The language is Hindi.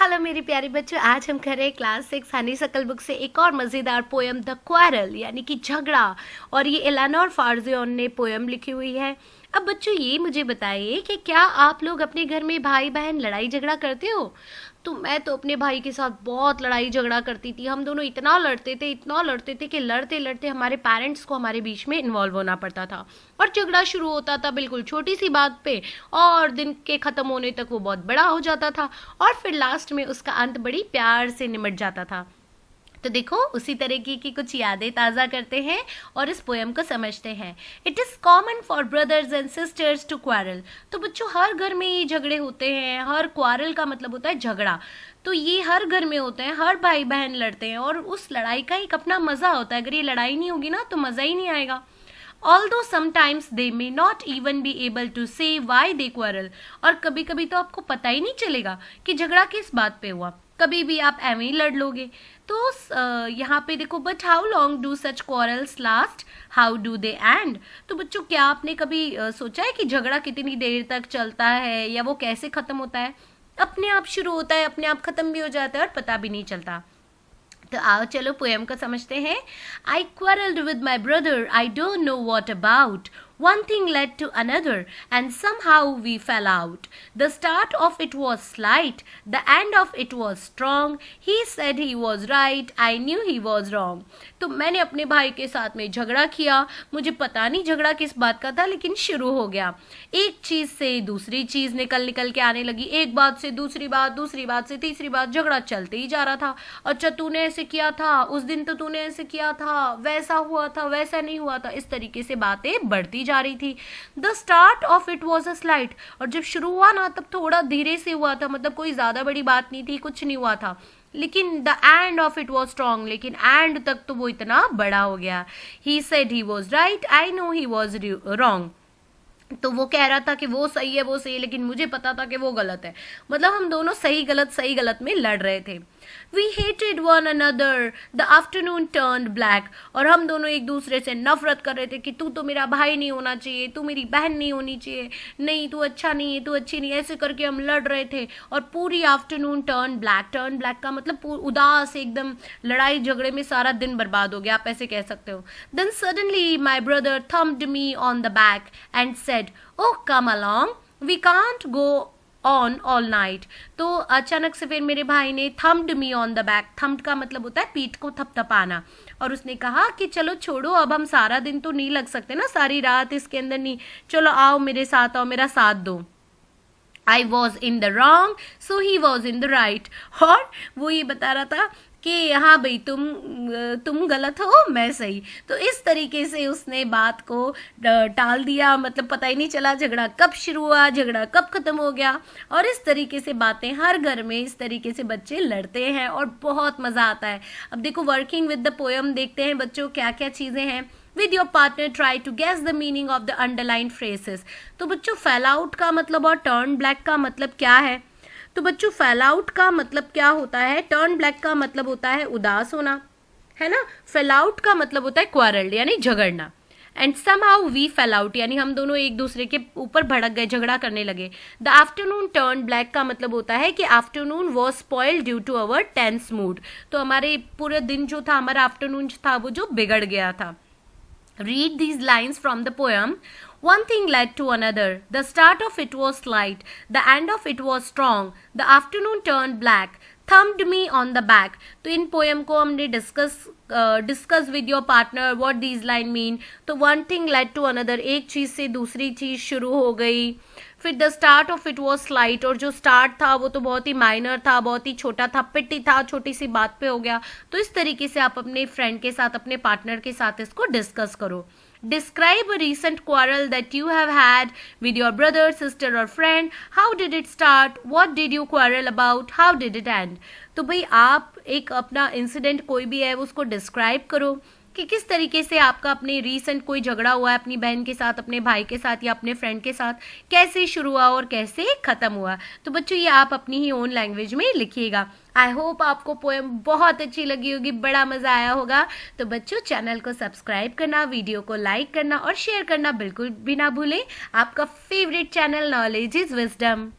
हेलो मेरी प्यारी बच्चों, आज हम कर रहे हैं क्लास 6 हनीसकल बुक से एक और मज़ेदार पोयम द क्वारल यानी कि झगड़ा। और ये एलानोर फार्जियोन ने पोयम लिखी हुई है। अब बच्चों ये मुझे बताइए कि क्या आप लोग अपने घर में भाई बहन लड़ाई झगड़ा करते हो? तो मैं तो अपने भाई के साथ बहुत लड़ाई झगड़ा करती थी। हम दोनों इतना लड़ते थे कि लड़ते लड़ते हमारे पेरेंट्स को हमारे बीच में इन्वॉल्व होना पड़ता था और झगड़ा शुरू होता था बिल्कुल छोटी सी बात पे, और दिन के ख़त्म होने तक वो बहुत बड़ा हो जाता था और फिर लास्ट में उसका अंत बड़ी प्यार से निमट जाता था। तो देखो उसी तरीके की कुछ यादें ताज़ा करते हैं और इस पोएम को समझते हैं। It is common for brothers and sisters to quarrel. तो बच्चों हर घर में ये झगड़े होते हैं। हर क्वारल का मतलब होता है झगड़ा। तो ये हर घर में होते हैं, हर भाई बहन लड़ते हैं और उस लड़ाई का एक अपना मज़ा होता है। अगर ये लड़ाई नहीं होगी ना तो मज़ा ही नहीं आएगा। Although sometimes they may not even be able to say why they quarrel। और कभी कभी तो आपको पता ही नहीं चलेगा कि झगड़ा किस बात पे हुआ। कभी भी आप एवं ही लड़ लोगे। तो यहाँ पे देखो, but how long do such quarrels last, how do they and. तो बच्चों क्या आपने कभी सोचा है कि झगड़ा कितनी देर तक चलता है या वो कैसे ख़त्म होता है? अपने आप शुरू होता है, अपने आप ख़त्म भी हो जाता है और पता भी नहीं चलता। तो आओ चलो पोएम को समझते हैं। I quarrelled with my brother, I don't know what about. One thing led to another, and somehow we fell out. The start of it was slight, the end of it was strong. He said he was right, I knew he was wrong. तो मैंने अपने भाई के साथ में झगड़ा किया। मुझे पता नहीं झगड़ा किस बात का था, लेकिन शुरू हो गया। एक चीज़ से दूसरी चीज़ निकल के आने लगी। एक बात से दूसरी बात, दूसरी बात से तीसरी बात, झगड़ा चलते ही जा रहा था। अच्छा तूने ऐसे किया था, उस दिन तो तूने ऐसे किया था, वैसा हुआ था, वैसा नहीं हुआ था। इस तरीके से बातें बढ़ती जा रही थी। The start of it was a slight. और जब शुरू हुआ ना तब थोड़ा धीरे से हुआ था, मतलब कोई ज्यादा बड़ी बात नहीं थी, कुछ नहीं हुआ था। लेकिन the end of it was strong, लेकिन एंड तक तो वो इतना बड़ा हो गया। He said he was right, I know he was wrong. तो वो कह रहा था कि वो सही है, लेकिन मुझे पता था कि वो गलत है। मतलब हम दोनों सही गलत में लड़ रहे थे। We hated one another. The afternoon turned black। और हम दोनों एक दूसरे से नफरत कर रहे थे कि तू तो मेरा भाई नहीं होना चाहिए, तू मेरी बहन नहीं होनी चाहिए, नहीं तू अच्छा नहीं है, तू अच्छी नहीं है, ऐसे करके हम लड़ रहे थे। और पूरी आफ्टरनून टर्न ब्लैक का मतलब उदास, एकदम लड़ाई झगड़े में सारा दिन बर्बाद हो गया, आप ऐसे कह सकते हो। Then suddenly my brother thumped me on the back and said, "Oh, come along. We can't go on all night. तो अचानक से फिर मेरे भाई ने thumbed me on the back. Thumbed का मतलब होता है पीठ को थपथपाना। और उसने कहा कि चलो छोड़ो, अब हम सारा दिन तो नहीं लग सकते ना, सारी रात इसके अंदर नहीं, चलो आओ मेरे साथ, आओ मेरा साथ दो। I was in the wrong, so he was in the right। और वो ये बता रहा था कि हाँ भाई तुम गलत हो, मैं सही। तो इस तरीके से उसने बात को टाल दिया। मतलब पता ही नहीं चला झगड़ा कब शुरू हुआ, झगड़ा कब खत्म हो गया। और इस तरीके से बातें हर घर में इस तरीके से बच्चे लड़ते हैं और बहुत मज़ा आता है। अब देखो वर्किंग विद द पोएम देखते हैं बच्चों क्या क्या चीज़ें हैं। With your partner try to guess the meaning of the underlined phrases। तो बच्चों फैल आउट का मतलब और टर्न ब्लैक का मतलब क्या है? तो बच्चों फैल आउट का मतलब क्या होता है? टर्न ब्लैक का मतलब होता है उदास होना, है ना। फैल आउट का मतलब होता है क्वारल यानी झगड़ना। And somehow we fell out यानी हम दोनों एक दूसरे के ऊपर भड़क गए, झगड़ा करने लगे। द आफ्टरनून टर्न ब्लैक का मतलब होता है कि afternoon was spoiled due to our tense mood. तो हमारे पूरे दिन जो था, हमारा आफ्टरनून था, वो जो बिगड़ गया था। Read these lines from the poem. One thing led to another. The start of it was slight. The end of it was strong. The afternoon turned black. Thumped me on the back। तो इन पोएम को हमने discuss with your partner what these line mean. तो one thing led to another, एक चीज़ से दूसरी चीज़ शुरू हो गई। फिर the start of it was slight, और जो स्टार्ट था वो तो बहुत ही माइनर था, बहुत ही छोटा था, पिटी था, छोटी सी बात पे हो गया। तो इस तरीके से आप अपने फ्रेंड के साथ, अपने पार्टनर के साथ इसको डिस्कस करो। Describe a recent quarrel that you have had with your brother, sister or friend. How did it start? What did you quarrel about? How did it end? तो भाई आप एक अपना इंसिडेंट कोई भी है उसको डिस्क्राइब करो कि किस तरीके से आपका अपने रीसेंट कोई झगड़ा हुआ है अपनी बहन के साथ, अपने भाई के साथ या अपने फ्रेंड के साथ, कैसे शुरू हुआ और कैसे खत्म हुआ। तो बच्चों ये आप अपनी ही ओन लैंग्वेज में लिखिएगा। आई होप आपको पोएम बहुत अच्छी लगी होगी, बड़ा मजा आया होगा। तो बच्चों चैनल को सब्सक्राइब करना, वीडियो को लाइक करना और शेयर करना बिल्कुल भी ना भूलें। आपका favourite channel knowledge is wisdom.